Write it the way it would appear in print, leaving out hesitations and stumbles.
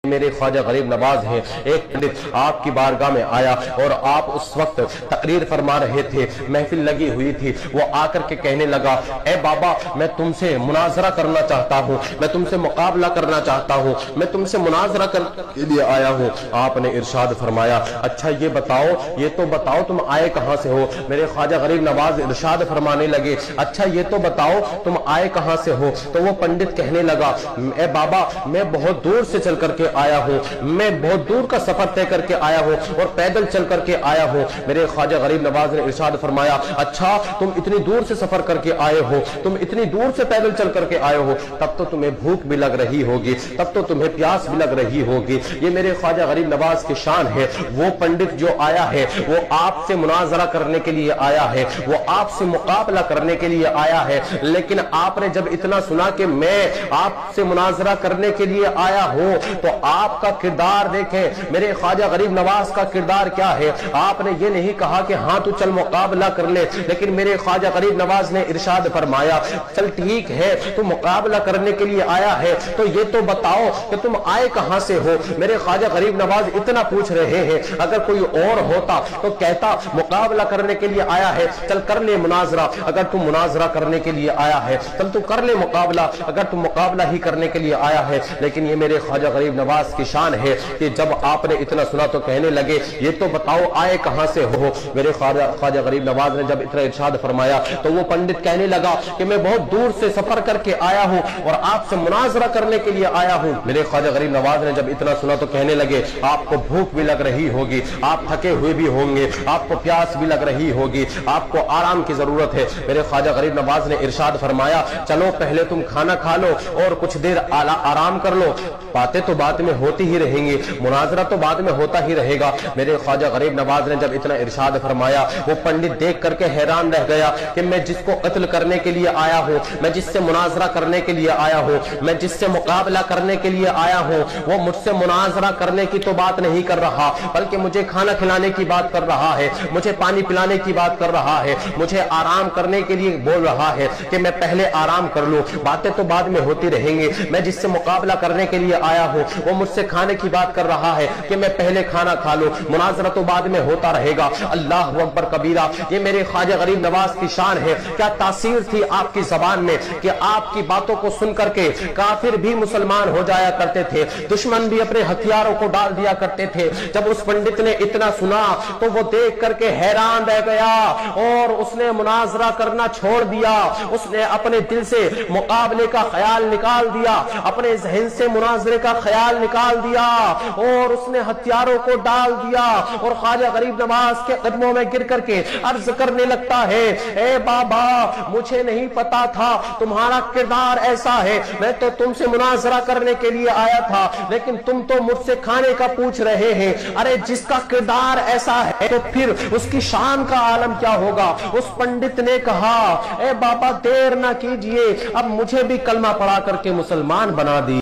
میرے ख्वाजा गरीब नवाज हैं। एक पंडित आपकी बारगाह में आया और आप उस वक्त तकरीर फरमा रहे थे, महफिल लगी हुई थी। वो आकर के कहने लगा, ए बाबा मैं तुमसे मुनाजरा करना चाहता हूँ, मैं तुमसे मुकाबला करना चाहता हूँ, मैं तुमसे मुनाजरा करने के लिए आया हूँ। आपने इरशाद फरमाया, अच्छा ये बताओ, ये तो बताओ तुम आए कहाँ से हो। मेरे ख्वाजा गरीब नवाज इरशाद फरमाने लगे, अच्छा ये तो बताओ तुम आए कहाँ से हो। तो वो पंडित कहने लगा, ए बाबा मैं बहुत दूर से चल करके आया हूँ, मैं बहुत दूर का सफर तय करके आया हूँ और पैदल चल करके आया हूँ। मेरे ख्वाजा गरीब नवाज ने इरशाद फरमाया, अच्छा तुम इतनी दूर से सफर करके आए हो, तुम इतनी दूर से पैदल चल करके आए हो, तब तो तुम्हें भूख भी लग रही होगी, तब तो तुम्हें प्यास भी लग रही होगी। ये मेरे ख्वाजा गरीब नवाज की शान है। वो पंडित जो आया है वो आपसे मुनाजरा करने के लिए आया है, वो आपसे मुकाबला करने के लिए आया है, लेकिन आपने जब इतना सुना कि मैं आपसे मुनाजरा करने के लिए आया हूं तो आपका किरदार देखें। मेरे ख्वाजा गरीब नवाज का किरदार क्या है। आपने ये नहीं कहा कि हाँ तू चल मुकाबला कर ले, लेकिन मेरे ख्वाजा गरीब नवाज ने इरशाद फरमाया, चल ठीक है तू मुकाबला करने के लिए आया है तो ये तो बताओ कि तुम आए कहां से हो। मेरे ख्वाजा गरीब नवाज इतना पूछ रहे हैं, अगर कोई और होता तो कहता मुकाबला करने के लिए आया है, चल कर ले मुनाजरा। अगर तू मुनाजरा करने के लिए आया है चल तू कर ले मुकाबला, अगर तू मुकाबला ही करने के लिए आया है। लेकिन ये मेरे ख्वाजा गरीब नवाज की शान है कि जब आपने इतना सुना तो कहने लगे, ये तो बताओ आए कहां से हो। मेरे ख्वाजा गरीब नवाज ने जब इतना इरशाद फरमाया तो वो पंडित कहने लगा कि मैं बहुत दूर से सफर करके आया हूं और आपसे मुनाजरा करने के लिए आया हूं। मेरे ख्वाजा गरीब नवाज ने जब इतना सुना तो कहने लगे, आपको भूख भी लग रही होगी, आप थके हुए भी होंगे, आपको प्यास भी लग रही होगी, आपको आराम की जरूरत है। मेरे ख्वाजा गरीब नवाज ने इरशाद फरमाया, चलो पहले तुम खाना खा लो और कुछ देर आराम कर लो, बातें तो बाद में होती ही रहेंगी, मुनाजरा तो बाद में होता ही रहेगा। मेरे ख्वाजा गरीब नवाज ने जब इतना इरशाद फरमाया वो पंडित देख करके हैरान रह गया कि मैं जिसको कत्ल करने के लिए आया हूँ, मैं जिससे मुनाजरा करने के लिए आया हूँ, मैं जिससे मुकाबला करने के लिए आया हूँ, वो मुझसे मुनाजरा करने की तो बात नहीं कर रहा, बल्कि मुझे खाना खिलाने की बात कर रहा है, मुझे पानी पिलाने की बात कर रहा है, मुझे आराम करने के लिए बोल रहा है कि मैं पहले आराम कर लूं, बातें तो बाद में होती रहेंगी। मैं जिससे मुकाबला करने के लिए आया हूं वो मुझसे खाने की बात कर रहा है कि मैं पहले खाना खा लूं, मुनाजरा तो बाद में होता रहेगा। अल्लाह अकबर कबीरा। ये मेरे ख्वाजा गरीब नवाज की शान है। क्या तासीर थी आपकी जबान में कि आपकी बातों को सुन करके काफिर भी मुसलमान हो जाया करते थे, दुश्मन भी अपने हथियारों को डाल दिया करते थे। जब उस पंडित ने इतना सुना तो वो देख करके हैरान रह गया और उसने मुनाजरा करना छोड़ दिया, उसने अपने दिल से मुकाबले का ख्याल निकाल दिया, अपने जहन से मुनाजरे का ख्याल निकाल दिया और उसने हथियारों को डाल दिया और ख्वाजा गरीब नवाज के कदमों में गिर करके अर्ज करने लगता है, ए बाबा मुझे नहीं पता था तुम्हारा किरदार ऐसा है, मैं तो तुमसे मुनाजरा करने के लिए आया था लेकिन तुम तो मुझसे खाने का पूछ रहे हैं। अरे जिसका किरदार ऐसा है तो फिर उसकी शान का आलम क्या होगा। उस पंडित ने कहा, ए बाबा देर ना कीजिए, अब मुझे भी कलमा पढ़ा करके मुसलमान बना दी।